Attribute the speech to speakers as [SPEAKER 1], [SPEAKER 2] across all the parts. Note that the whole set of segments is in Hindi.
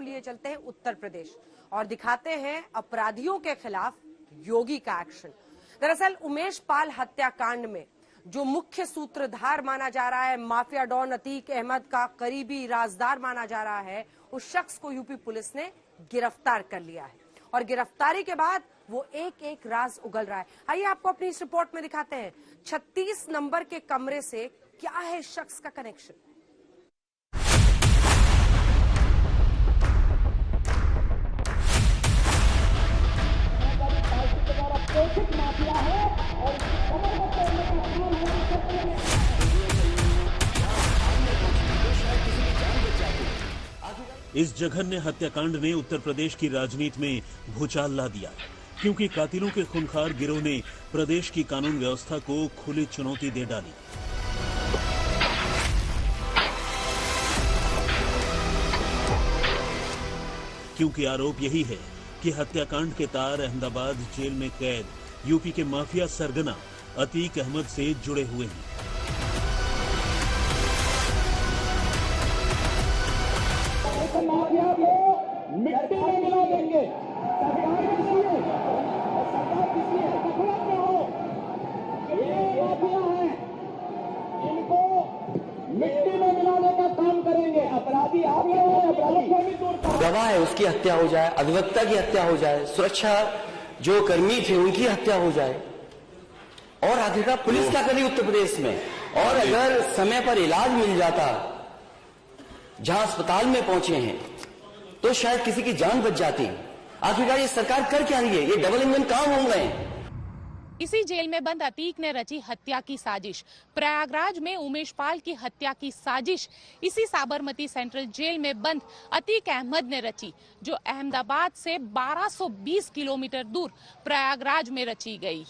[SPEAKER 1] लिए चलते हैं उत्तर प्रदेश और दिखाते हैं अपराधियों के खिलाफ योगी का एक्शन। दरअसल उमेश पाल हत्याकांड में जो मुख्य सूत्रधार माना जा रहा है, माफिया डॉन अतीक अहमद का करीबी राजदार माना जा रहा है, उस शख्स को यूपी पुलिस ने गिरफ्तार कर लिया है और गिरफ्तारी के बाद वो एक एक राज उगल रहा है। आइए आपको अपनी इस रिपोर्ट में दिखाते हैं 36 नंबर के कमरे से क्या है इस शख्स का कनेक्शन।
[SPEAKER 2] इस जघन्य हत्याकांड ने उत्तर प्रदेश की राजनीति में भूचाल ला दिया, क्योंकि कातिलों के खूंखार गिरोह ने प्रदेश की कानून व्यवस्था को खुली चुनौती दे डाली। क्योंकि आरोप यही है कि हत्याकांड के तार अहमदाबाद जेल में कैद यूपी के माफिया सरगना अतीक अहमद से जुड़े हुए हैं।
[SPEAKER 3] माफिया को मिट्टी में मिला देंगे। सरकार किसी है दखलत में हो, ये माफिया है, इनको मिट्टी में मिलाने का काम करेंगे। अपराधी आप लोग हैं, अपराधी को भी दूर करो।
[SPEAKER 4] गवाह है उसकी हत्या हो जाए, अधिवक्ता की हत्या हो जाए, सुरक्षा जो कर्मी थे उनकी हत्या हो जाए, और आखिरकार पुलिस क्या करी उत्तर प्रदेश में। और अगर समय पर इलाज मिल जाता जहां अस्पताल में पहुंचे हैं तो शायद किसी की जान बच जाती। आखिरकार ये सरकार कर क्या रही है? ये डबल इंजन काम हो रहे हैं।
[SPEAKER 5] इसी जेल में बंद अतीक ने रची हत्या की साजिश। प्रयागराज में उमेश पाल की हत्या की साजिश इसी साबरमती सेंट्रल जेल में बंद अतीक अहमद ने रची, जो अहमदाबाद से 1220 किलोमीटर दूर प्रयागराज में रची गई।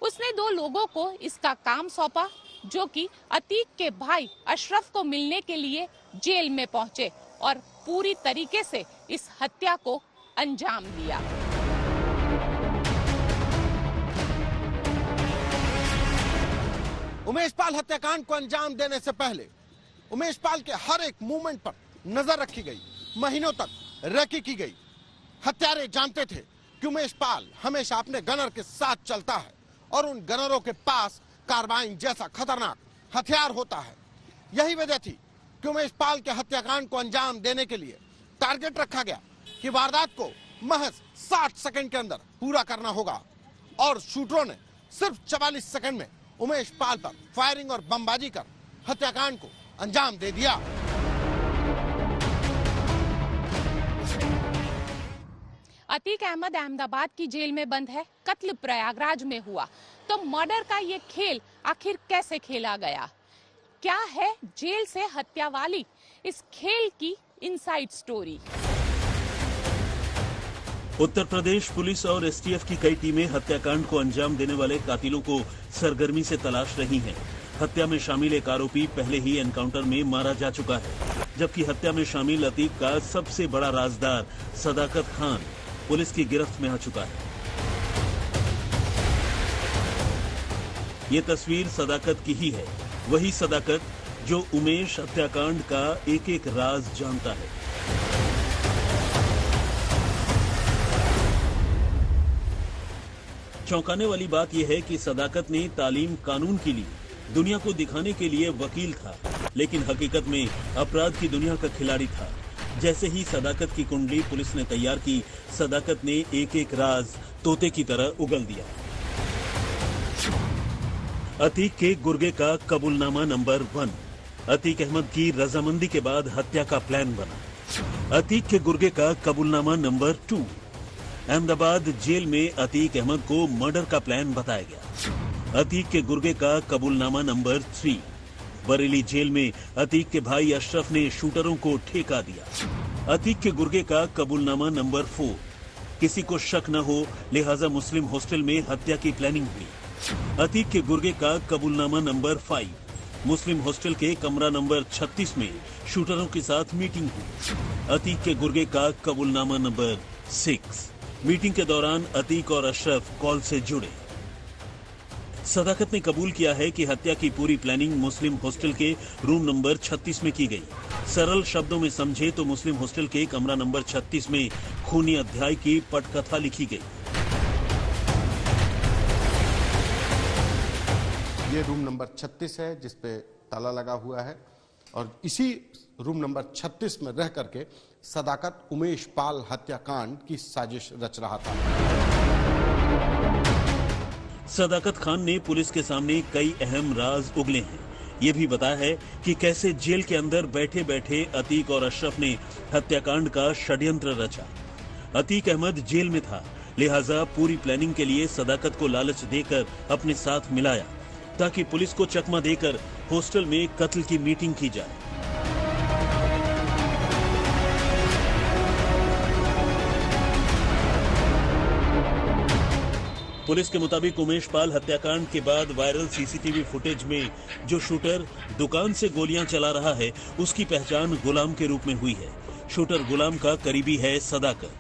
[SPEAKER 5] उसने 2 लोगों को इसका काम सौंपा, जो कि अतीक के भाई अशरफ को मिलने के लिए जेल में पहुंचे और पूरी तरीके से इस हत्या को अंजाम दिया।
[SPEAKER 6] उमेश पाल हत्याकांड को अंजाम देने से पहले उमेश पाल के हर एक मूवमेंट पर नजर रखी गई, महीनों तक रेकी की गई। हत्यारे जानते थे कि उमेश पाल हमेशा अपने गनर के साथ चलता है और उन गनरों के पास कार्बाइन जैसा खतरनाक हथियार होता है। यही वजह थी कि उमेश पाल के हत्याकांड को अंजाम देने के लिए टारगेट रखा गया कि वारदात को महज 60 सेकंड के अंदर पूरा करना होगा, और शूटरों ने सिर्फ 44 सेकंड में उमेश पाल पर फायरिंग और बमबाजी कर हत्याकांड को अंजाम दे दिया।
[SPEAKER 5] अतीक अहमद अहमदाबाद की जेल में बंद है, कत्ल प्रयागराज में हुआ, तो मर्डर का ये खेल आखिर कैसे खेला गया? क्या है जेल से हत्या वाली इस खेल की inside story?
[SPEAKER 2] Uttar Pradesh police और एसटीएफ की कई टीमें हत्याकांड को अंजाम देने वाले कातिलों को सरगर्मी से तलाश रही हैं। हत्या में शामिल एक आरोपी पहले ही एनकाउंटर में मारा जा चुका है, जबकि हत्या में शामिल अतीक का सबसे बड़ा राजदार सदाकत खान पुलिस की गिरफ्त में आ चुका है। ये तस्वीर सदाकत की ही है, वही सदाकत जो उमेश हत्याकांड का एक एक राज जानता है। चौंकाने वाली बात यह है कि सदाकत ने तालीम कानून की ली, दुनिया को दिखाने के लिए वकील था, लेकिन हकीकत में अपराध की दुनिया का खिलाड़ी था। जैसे ही सदाकत की कुंडली पुलिस ने तैयार की, सदाकत ने एक एक राज तोते की तरह उगल दिया। अतीक के गुर्गे का कबूलनामा नंबर 1। अतीक अहमद की रजामंदी के बाद हत्या का प्लान बना। अतीक के गुर्गे का कबूलनामा नंबर 2। अहमदाबाद जेल में अतीक अहमद को मर्डर का प्लान बताया गया। अतीक के गुर्गे का कबूलनामा नंबर 3। बरेली जेल में अतीक के भाई अशरफ ने शूटरों को ठेका दिया। अतीक के गुर्गे का कबूलनामा नंबर 4। किसी को शक न हो, लिहाजा मुस्लिम हॉस्टल में हत्या की प्लानिंग हुई। अतीक के गुर्गे का कबूलनामा नंबर 5। मुस्लिम हॉस्टल के कमरा नंबर 36 में शूटरों के साथ मीटिंग हुई। अतीक के गुर्गे का कबूलनामा नंबर 6। मीटिंग के दौरान अतीक और अशरफ कॉल से जुड़े। सदाकत ने कबूल किया है कि हत्या की पूरी प्लानिंग मुस्लिम हॉस्टल के रूम नंबर 36 में की गई। सरल शब्दों में समझे तो मुस्लिम हॉस्टल के कमरा नंबर 36 में खूनी अध्याय की पटकथा लिखी गई।
[SPEAKER 6] ये रूम नंबर 36 है जिसपे ताला लगा हुआ है और इसी रूम नंबर 36 में रह करके सदाकत उमेश पाल हत्याकांड की साजिश रच रहा था।
[SPEAKER 2] सदाकत खान ने पुलिस के सामने कई अहम राज उगले हैं। ये भी बताया है कि कैसे जेल के अंदर बैठे बैठे अतीक और अशरफ ने हत्याकांड का षड्यंत्र रचा। अतीक अहमद जेल में था, लिहाजा पूरी प्लानिंग के लिए सदाकत को लालच देकर अपने साथ मिलाया ताकि पुलिस को चकमा देकर हॉस्टल में कत्ल की मीटिंग की जाए। पुलिस के मुताबिक उमेश पाल हत्याकांड के बाद वायरल सीसीटीवी फुटेज में जो शूटर दुकान से गोलियां चला रहा है उसकी पहचान गुलाम के रूप में हुई है। शूटर गुलाम का करीबी है सदाकत।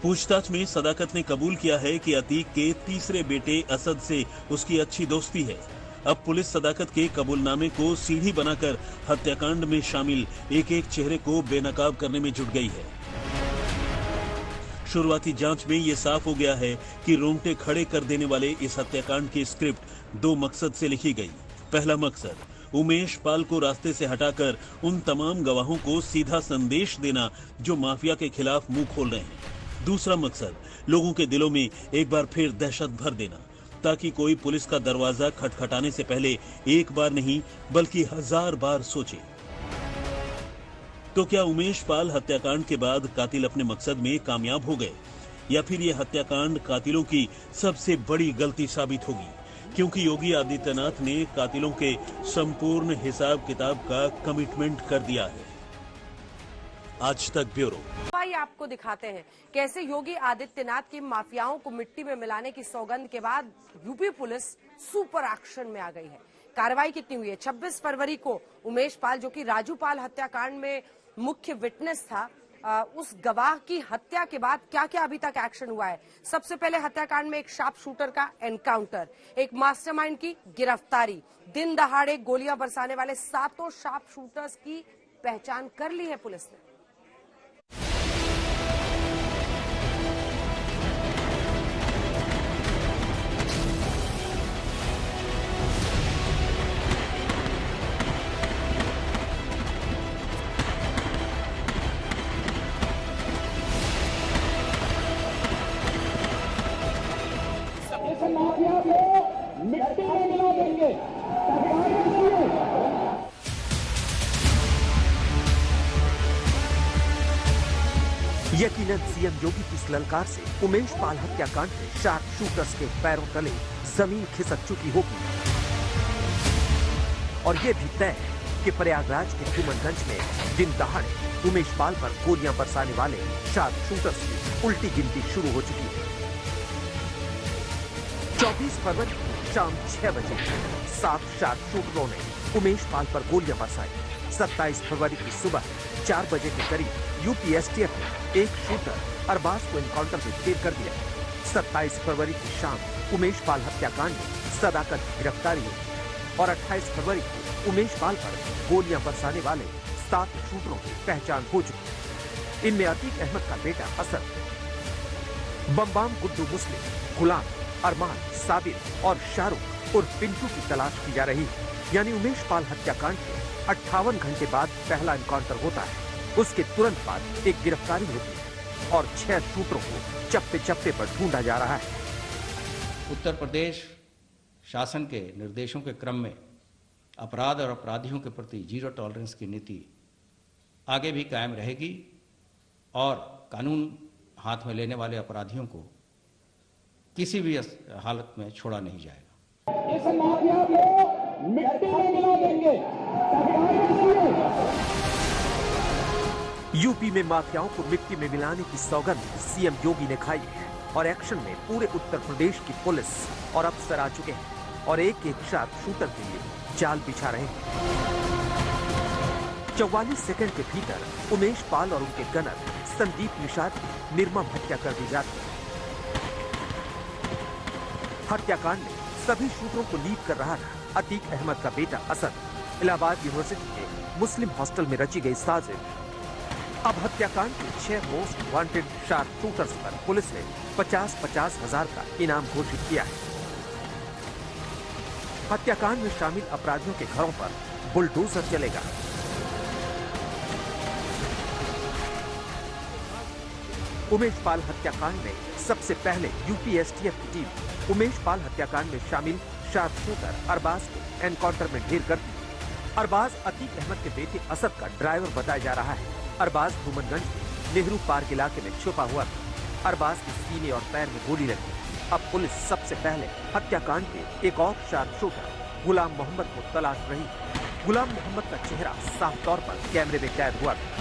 [SPEAKER 2] पूछताछ में सदाकत ने कबूल किया है कि अतीक के तीसरे बेटे असद से उसकी अच्छी दोस्ती है। अब पुलिस सदाकत के कबूलनामे को सीढ़ी बनाकर हत्याकांड में शामिल एक एक चेहरे को बेनकाब करने में जुट गई है। शुरुआती जांच में ये साफ हो गया है कि रोंगटे खड़े कर देने वाले इस हत्याकांड की स्क्रिप्ट दो मकसद से लिखी गई। पहला मकसद, उमेश पाल को रास्ते से हटाकर उन तमाम गवाहों को सीधा संदेश देना जो माफिया के खिलाफ मुंह खोल रहे हैं। दूसरा मकसद, लोगों के दिलों में एक बार फिर दहशत भर देना ताकि कोई पुलिस का दरवाजा खटखटाने से पहले एक बार नहीं बल्कि 1000 बार सोचे। तो क्या उमेश पाल हत्याकांड के बाद कातिल अपने मकसद में कामयाब हो गए या फिर यह हत्याकांड कातिलों की सबसे बड़ी गलती साबित होगी? क्योंकि योगी आदित्यनाथ ने कातिलों के संपूर्ण हिसाब किताब का कमिटमेंट कर दिया है। आज तक ब्यूरो।
[SPEAKER 1] आइए आपको दिखाते हैं कैसे योगी आदित्यनाथ की माफियाओं को मिट्टी में मिलाने की सौगंध के बाद यूपी पुलिस सुपर एक्शन में आ गई है। कार्रवाई कितनी हुई है? 26 फरवरी को उमेश पाल, जो कि राजू पाल हत्याकांड में मुख्य विटनेस था, उस गवाह की हत्या के बाद क्या क्या अभी तक एक्शन हुआ है? सबसे पहले हत्याकांड में एक शार्प शूटर का एनकाउंटर, एक मास्टरमाइंड की गिरफ्तारी, दिन दहाड़े गोलियां बरसाने वाले 7 शार्प शूटर्स की पहचान कर ली है पुलिस ने।
[SPEAKER 3] माफिया को मिट्टी में मिला देंगे।
[SPEAKER 7] यकीनन सीएम योगी की इस ललकार से उमेश पाल हत्याकांड में शार्प शूटर्स के पैरों तले जमीन खिसक चुकी होगी और ये भी तय है कि प्रयागराज के हुमनगंज में दिन दहाड़े उमेश पाल पर गोलियां बरसाने वाले शार्प शूटर्स की उल्टी गिनती शुरू हो चुकी है। 24 फरवरी को शाम 6 बजे 7 शार्प शूटरों ने उमेश पाल पर गोलियां बरसाई। 27 फरवरी की सुबह 4 बजे के करीब यूपी एसटीएफ ने एक शूटर अरबाज को एनकाउंटर में ढेर कर दिया। 27 फरवरी की शाम उमेश पाल हत्याकांड में सदाकत की गिरफ्तारी हुई और 28 फरवरी को उमेश पाल पर गोलियां बरसाने वाले 7 शूटरों की पहचान हो चुकी। इनमें अतीक अहमद का बेटा असद, बमबाम गुड्डू मुस्लिम, गुलाम, अरमान, साबिर और शाहरुख उर्फ पिंटू की तलाश की जा रही है। यानी उमेश पाल हत्याकांड के 58 घंटे बाद पहला एनकाउंटर होता है, उसके तुरंत बाद एक गिरफ्तारी होती है और 6 शूटरों को चप्पे चप्पे पर ढूंढा जा रहा है।
[SPEAKER 8] उत्तर प्रदेश शासन के निर्देशों के क्रम में अपराध और अपराधियों के प्रति जीरो टॉलरेंस की नीति आगे भी कायम रहेगी और कानून हाथ में लेने वाले अपराधियों को किसी भी हालत में छोड़ा नहीं जाएगा।
[SPEAKER 3] इस माफिया को मिट्टी में मिला देंगे।
[SPEAKER 7] यूपी में माफियाओं को मिट्टी में मिलाने की सौगंध सीएम योगी ने खाई है और एक्शन में पूरे उत्तर प्रदेश की पुलिस और अफसर आ चुके हैं और एक एक शार्प शूटर के लिए जाल बिछा रहे हैं। 44 सेकंड के भीतर उमेश पाल और उनके गनर संदीप निषाद की निर्मम हत्या कर दी जाती है। हत्याकांड में सभी शूटरों को लीड कर रहा था अतीक अहमद का बेटा असद इलाहाबाद यूनिवर्सिटी के मुस्लिम हॉस्टल में रची गई साजिश। अब हत्याकांड के 6 मोस्ट वांटेड शार्प शूटर्स पर पुलिस ने 50-50 हजार का इनाम घोषित किया है। हत्याकांड में शामिल अपराधियों के घरों पर बुलडोजर चलेगा। उमेश पाल हत्याकांड में सबसे पहले यूपी एसटीएफ की टीम उमेश पाल हत्याकांड में शामिल शार्प शूटर अरबाज को एनकाउंटर में ढेर करती। अरबाज अतीक अहमद के बेटे असद का ड्राइवर बताया जा रहा है। अरबाज हुमनगंज के नेहरू पार्क इलाके में छुपा हुआ था। अरबाज के सीने और पैर में गोली लगी। अब पुलिस सबसे पहले हत्याकांड के एक और शार्प शूटर गुलाम मोहम्मद को तलाश रही है। गुलाम मोहम्मद का चेहरा साफ तौर पर कैमरे में कैद हुआ था।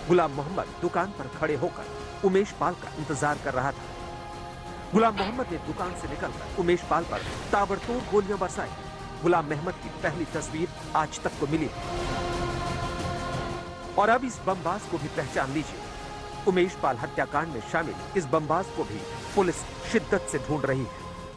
[SPEAKER 7] गुलाम मोहम्मद दुकान पर खड़े होकर उमेश पाल का इंतजार कर रहा था। गुलाम मोहम्मद ने दुकान से निकलकर उमेश पाल पर ताबड़तोड़ गोलियां बरसाई। गुलाम मोहम्मद की पहली तस्वीर आज तक को मिली और अब इस बमबाज को भी पहचान लीजिए। उमेश पाल हत्याकांड में शामिल इस बमबाज को भी पुलिस शिद्दत से ढूंढ रही है।